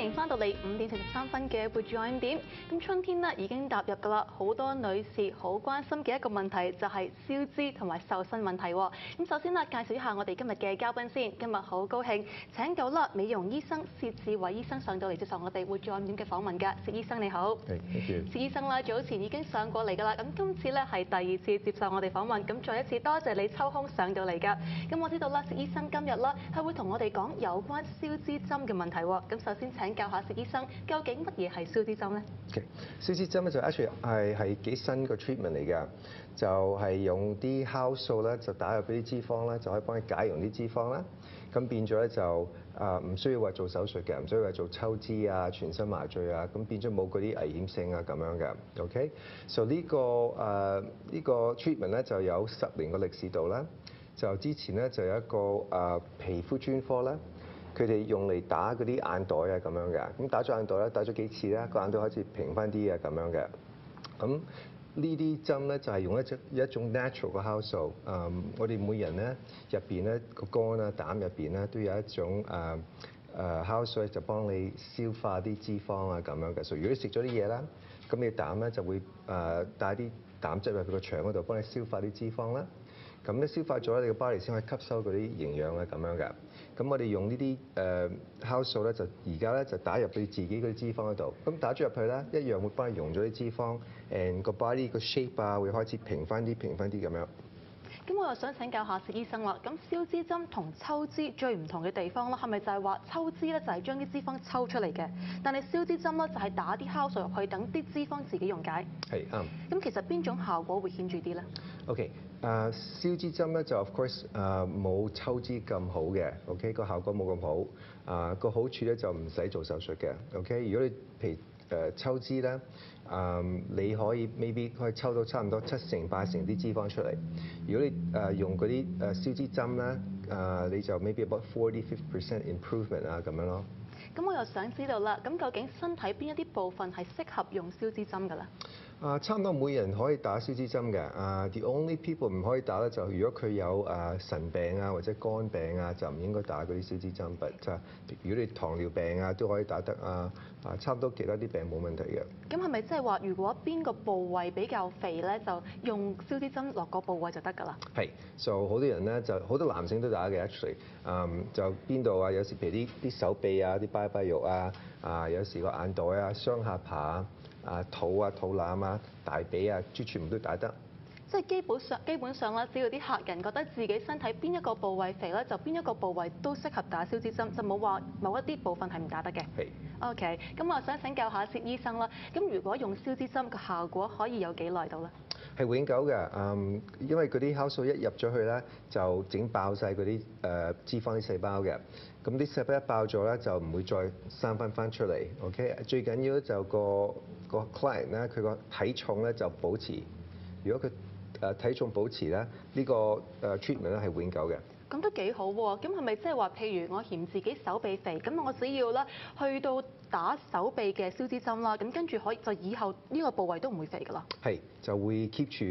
迎翻到嚟5:43嘅活住愛點。咁春天咧已經踏入㗎啦，好多女士好關心嘅一個問題就係消脂同埋瘦身問題喎。咁首先咧介紹一下我哋今日嘅嘉賓先。今日好高興請到啦美容醫生薛志偉醫生上到嚟接受我哋活住愛點嘅訪問㗎。薛醫生你好。係，多謝。薛醫生啦，早前已經上過嚟㗎啦。咁今次咧係第二次接受我哋訪問，咁再一次多謝你抽空上到嚟㗎。咁我知道啦，薛醫生今日啦係會同我哋講有關消脂針嘅問題喎。咁首先請教下薛醫生，究竟乜嘢係消脂針咧？消脂針咧就 actually 係幾新個 treatment 嚟㗎，就係用啲酵素咧就打入嗰啲脂肪咧，就可以幫你解溶啲脂肪啦。咁變咗咧就唔需要話做手術嘅，唔需要話做抽脂啊、全身麻醉啊，咁變咗冇嗰啲危險性啊咁樣嘅。OK，so 呢個 treatment 咧就有10年嘅歷史度啦。就之前咧就有一個皮膚專科啦。佢哋用嚟打嗰啲眼袋啊咁樣嘅，咁打咗眼袋咧，打咗幾次咧，個眼袋開始平翻啲啊咁樣嘅。咁呢啲針咧就係用一種 natural 嘅酵素。我哋每人咧入邊咧個肝啊膽入邊咧都有一種酵素，就幫你消化啲脂肪啊咁樣嘅。所以如果你食咗啲嘢啦，咁你膽咧就會帶啲膽汁入去個腸嗰度，幫你消化啲脂肪啦。咁咧消化咗你個 body 先可以吸收嗰啲營養啊咁樣嘅。咁我哋用呢啲酵素咧，就而家咧就打入你自己嗰啲脂肪嗰度。咁打咗入去咧，一樣會幫你溶咗啲脂肪，and 個 body 個 shape 啊會開始平翻啲咁樣。咁我又想請教下薛醫生啦。咁消脂針同抽脂最唔同嘅地方啦，係咪就係話抽脂咧就係將啲脂肪抽出嚟嘅，但係消脂針咧就係打啲酵素入去，等啲脂肪自己溶解？係啱。咁其實邊種效果會顯著啲咧？OK，消脂針咧就 of course 冇抽脂咁好嘅。OK，個效果冇咁好。個好處咧就唔使做手術嘅。OK，如果你譬如抽脂咧，你可以 maybe 可以抽到差唔多7成8成啲脂肪出嚟。如果你用嗰啲消脂針咧，你就 maybe about 40-50% improvement 啊咁樣咯。咁我又想知道啦，咁究竟身體邊一啲部分係適合用消脂針㗎咧？差唔多每人可以打消脂針嘅。The only people 唔可以打咧，就如果佢有腎病啊或者肝病啊，就唔應該打嗰啲消脂針。But 如果你糖尿病啊都可以打得啊。差唔多其他啲病冇問題嘅。咁係咪即係話，如果邊個部位比較肥咧，就用消脂針落個部位就得㗎啦？係，就好多人咧，就好多男性都打嘅 actually。就邊度啊？有時譬如啲手臂啊、啲拜拜肉啊、有時個眼袋啊、雙下巴啊、肚啊、肚腩啊、大髀啊，全部都打得。即係基本上咧，只要啲客人覺得自己身體邊一個部位肥咧，就邊一個部位都適合打消脂針，就冇話某一啲部分係唔打得嘅。係。OK，咁我想請教下薛醫生啦。咁如果用消脂針嘅效果可以有幾耐到咧？係永久嘅。因為嗰啲酵素一入咗去咧，就整爆晒嗰啲脂肪啲細胞嘅。咁啲細胞一爆咗咧，就唔會再生翻出嚟。OK，最緊要咧就個 client 咧，佢個體重咧就保持。如果佢體重保持咧，呢個treatment 咧係永久嘅。咁都幾好喎。咁係咪即係話，譬如我嫌自己手臂肥，咁我只要啦去到打手臂嘅消脂針啦，咁跟住可以就以後呢個部位都唔會肥㗎啦？係，就會 keep 住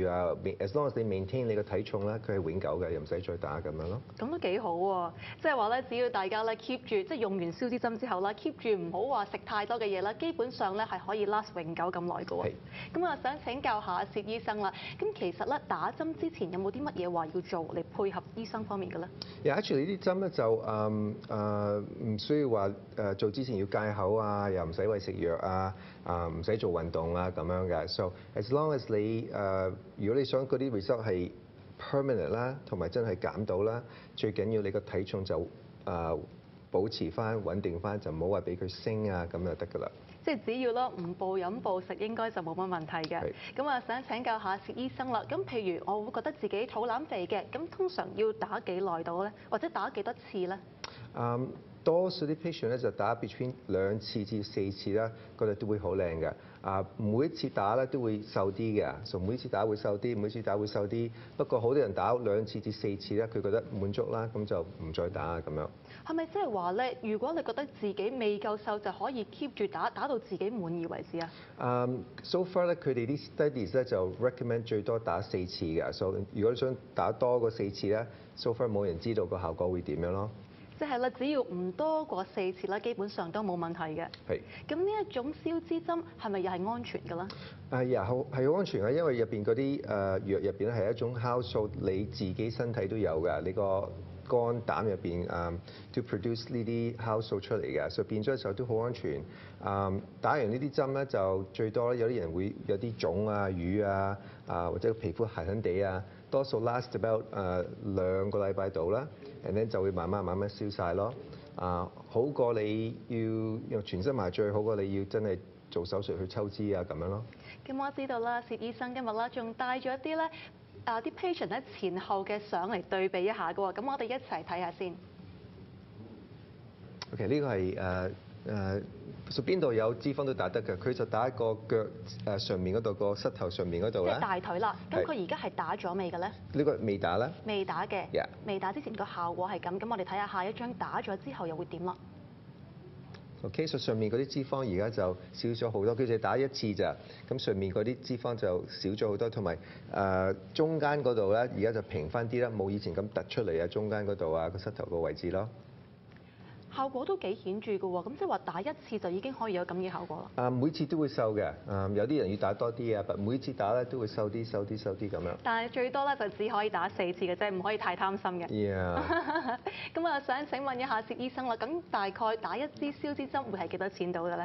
as long as 你 maintain 你個體重咧，佢係永久嘅，又唔使再打咁樣咯。咁都幾好喎。即係話咧，只要大家咧 keep 住，即係用完消脂針之後啦 keep 住唔好話食太多嘅嘢啦，基本上咧係可以 last 永久咁耐㗎喎。係。咁我想請教下薛醫生啦。咁其實咧打針之前有冇啲乜嘢話要做嚟配合醫生方面嘅咧？Actually 呢啲針咧就唔需要話做之前要戒口啊，又唔使餵食藥啊，唔使做運動啊咁樣嘅。So as long as 你如果你想嗰啲 result 係 permanent 啦，同埋真係減到啦，最緊要你個體重就保持翻穩定翻，就唔好話俾佢升啊咁就得㗎啦。即係只要咯唔暴飲暴食，應該就冇乜問題嘅。咁我想請教下薛醫生啦。咁譬如我會覺得自己肚腩肥嘅，咁通常要打幾耐到咧？或者打幾多次咧？多數啲 patient 咧就打 between 2次至4次啦，覺得都會好靚嘅。每一次打咧都會瘦啲嘅，所以每次打會瘦啲，每次打會瘦啲。不過好多人打2次至4次咧，佢覺得滿足啦，咁就唔再打咁樣。係咪即係話咧？如果你覺得自己未夠瘦，就可以 keep 住打到自己滿意為止啊？So far 咧，佢哋啲 studies 咧就 recommend 最多打4次嘅。所以如果你想打多過4次咧，so far 冇人知道個效果會點樣咯。即係咧，只要唔多過4次啦，基本上都冇問題嘅。係。咁呢一種消脂針係咪又係安全嘅咧？係好安全嘅，因為入邊嗰啲藥入邊咧係一種酵素，你自己身體都有嘅，你個肝膽入邊to produce 呢啲酵素出嚟嘅，所以變咗嘅時候都好安全。打完呢啲針咧就最多有啲人會有啲腫啊、瘀啊或者個皮膚痕痕地啊，多數 last about 2個禮拜度啦，and then 就會慢慢消晒咯。好過你要用全身麻醉，好過你要真係做手術去抽脂啊咁樣咯。咁我知道啦，薛醫生今日啦仲帶咗一啲咧啲 patient 咧前後嘅相嚟對比一下嘅喎，咁我哋一齊睇下先。OK， 呢個係邊度有脂肪都打得嘅，佢就打喺個腳上面嗰度，個膝頭上面嗰度啦。即係大腿啦，咁佢而家係打咗未嘅咧？呢個未打啦。未打嘅。Yeah。未打之前個效果係咁，咁我哋睇下下一張打咗之後又會點啦。OK，上面嗰啲脂肪而家就少咗好多，佢就打一次咋，咁上面嗰啲脂肪就少咗好多，同埋中間嗰度咧而家就平翻啲啦，冇以前咁突出嚟啊，中間嗰度啊個膝頭個位置咯。效果都幾顯著嘅喎，咁即係話打一次就已經可以有咁嘅效果啦。每次都會瘦嘅，有啲人要打多啲啊，每次打咧都會瘦啲咁樣。但係最多咧就只可以打4次嘅啫，唔可以太貪心嘅。Yeah。咁啊，想請問一下薛醫生啦，咁大概打一支消脂針會係幾多錢到嘅咧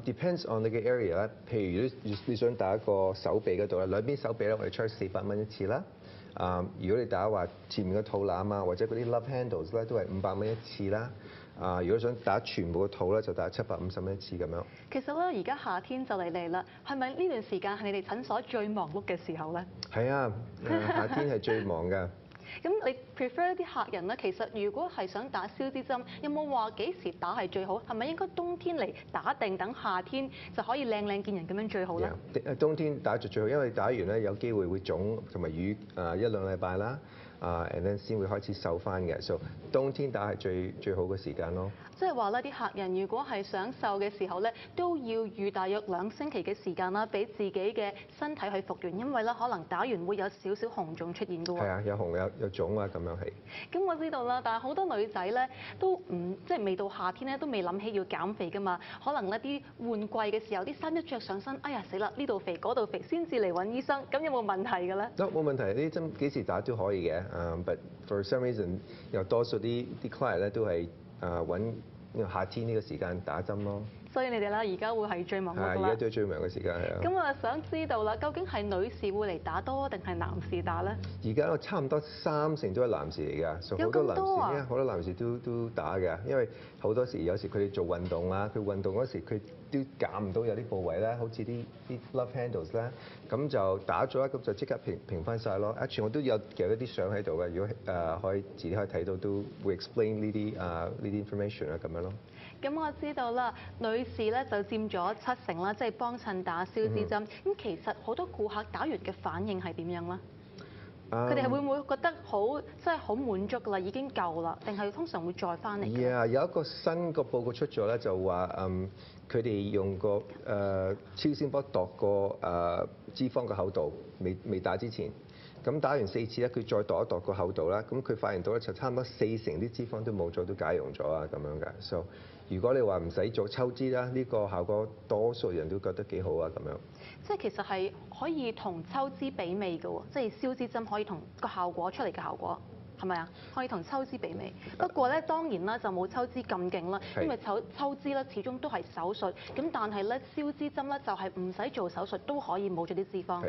？Depends on 你嘅 area 啦，譬如你想打一個手臂嗰度咧，兩邊手臂咧我哋 charge $400一次啦。如果你打話前面嘅肚腩啊，或者嗰啲 love handles 咧，都係$500一次啦。如果想打全部嘅肚咧，就打750一次咁樣。其實咧，而家夏天就嚟啦，係咪呢段時間係你哋診所最忙碌嘅時候咧？係啊，夏天係最忙㗎。咁你 prefer 啲客人咧，其實如果係想打消脂針，有冇話幾時打係最好？係咪應該冬天嚟打定，等夏天就可以靚靚見人咁樣最好咧？冬天打就最好，因為打完咧有機會會腫同埋瘀1-2禮拜啦。and then 先會開始瘦翻嘅，所以冬天打係最好嘅時間咯。即係話咧，啲客人如果係想瘦嘅時候咧，都要預大約2星期嘅時間啦，俾自己嘅身體去復原，因為咧可能打完會有少少紅腫出現㗎喎。係啊，有紅有腫啊，咁樣係。咁我知道啦，但係好多女仔咧都唔即係未到夏天咧都未諗起要減肥㗎嘛，可能咧啲換季嘅時候啲衫一着上身，哎呀死啦，呢度肥嗰度肥，先至嚟揾醫生，咁有冇問題嘅咧？冇問題，呢啲針幾時打都可以嘅。But for some reason，又多數啲 client 咧都係揾夏天呢個時間打針咯。所以你哋啦，而家會係最忙碌㗎啦。係，而家都係最忙嘅時間係啊。咁我就想知道啦，究竟係女士會嚟打多定係男士打咧？而家差唔多30%都係男士嚟㗎，所以好多男士，好多男士都打嘅，因為好多時有時佢哋做運動啊，佢運動嗰時佢都減唔到有啲部位咧，好似啲 love handles 咧，咁就打咗咁就即刻平翻晒咯。Actually 我都有一啲相喺度嘅，如果可以遲啲可以睇到，都會 explain 呢啲 information 啊咁樣咯。咁我知道啦，女士咧就佔咗70%啦，即係幫襯打消脂針。咁其實好多顧客打完嘅反應係點樣咧？佢哋係會唔會覺得好即係好滿足㗎啦，已經夠啦，定係通常會再翻嚟嘅？有一個新個報告出咗咧，就話佢哋用個超聲波度個脂肪嘅厚度，未打之前。咁打完4次咧，佢再度一度個厚度啦，咁佢發現到咧就差唔多40%啲脂肪都冇咗，都解溶咗啊咁樣嘅。So 如果你話唔使做抽脂啦，呢個效果多數人都覺得幾好啊咁樣。即係其實係可以同抽脂媲美嘅喎，即係消脂針可以同個效果出嚟嘅效果。係咪啊？可以同抽脂媲美。不過咧，當然啦，就冇抽脂咁勁啦，因為抽脂咧始終都係手術。咁但係咧，消脂針咧就係唔使做手術都可以冇咗啲脂肪。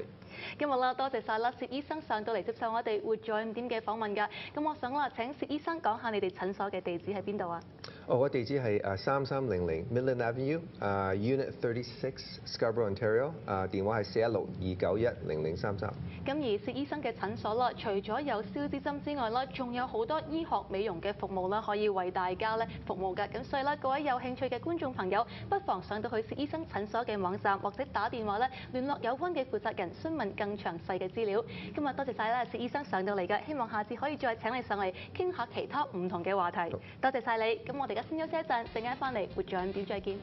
今日啦，多謝晒啦，薛醫生上到嚟接受我哋活在5點嘅訪問㗎。咁我想啦，請薛醫生講下你哋診所嘅地址喺邊度啊？我地址係3300 Midland Avenue，Unit 36 Scarborough Ontario，電話係416-291-0033。咁而薛醫生嘅診所啦，除咗有消脂針之外啦，仲有好多醫學美容嘅服務啦，可以為大家咧服務㗎。咁所以啦，各位有興趣嘅觀眾朋友，不妨上到去薛醫生診所嘅網站，或者打電話咧聯絡有關嘅負責人，詢問更詳細嘅資料。今日多謝晒啦，薛醫生上到嚟㗎，希望下次可以再請你上嚟傾下其他唔同嘅話題。多謝晒你。咁我哋而家先休息一陣，陣間翻嚟活在5點再見。